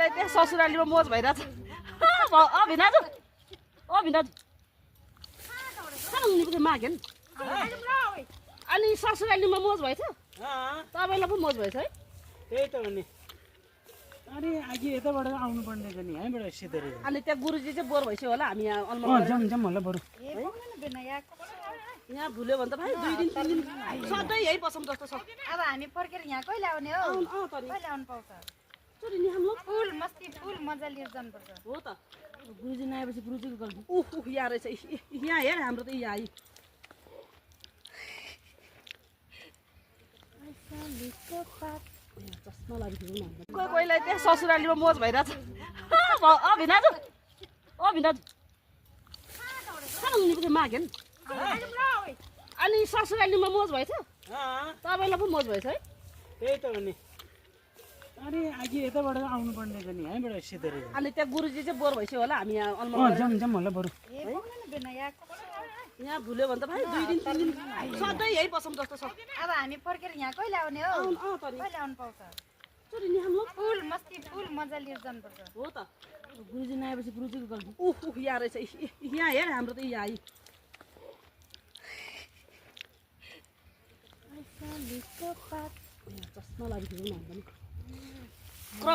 कोहीलाई त्यहाँ ससुरालीमा मोज भइरहेछ भिनाजु भिनाजु माग्यो नि अनि ससुरालीमा मोज भएछ तपाईँलाई पो मोज भएछ है त्यही त हो नि अरे अघि यताबाट आउनु पर्ने त नि यहीँबाट सिधै अनि त्यहाँ गुरुजी चाहिँ बोर भइसक्यो होला हामी यहाँ अलमा जाम जाम होला बरु यहाँ भुल्यो भने त भाइ 2 दिन 3 दिन सधैँ यही बसौँ जस्तो छ अब हामी फर्केर यहाँ कहिले आउने हो कहिले आउनु पाउँछ चोरी नि हाम्रो फुल मस्ती फुल मजा लिएर जानुपर्छ हो त गुरुजी नआएपछि गुरुजीको गल्ती यहाँ रहेछ यहाँ हेर हाम्रो त यहाँ आयो चस्मा लागिदिनु कोहीलाई त्यहाँ ससुरालीमा मोज भइरहेछ भिनाजु भिनाजु माग्यो नि अनि ससुरालीमा मोज भएछ तपाईँलाई पो मोज भएछ है त्यही त हो नि अरे अघि यताबाट आउनु पर्ने त नि यहीँबाट सिधै अनि त्यहाँ गुरुजी चाहिँ बोर भइसक्यो होला हामी यहाँ अलमा जाम जाम होला बरु यहाँ भुल्यो भने त भाइ 2 दिन 3 दिन सधैँ यही बसौँ जस्तो छ अब हामी फर्केर यहाँ कहिले आउने हो कहिले आउनु पाउँछ चोरी नि हाम्रो फुल मस्ती फुल मजा लिएर जानुपर्छ हो त गुरुजी नआएपछि गुरुजीको गल्ती यहाँ रहेछ यहाँ हेर हाम्रो त यहाँ आयो चस्मा लागिदिनु हाम्रो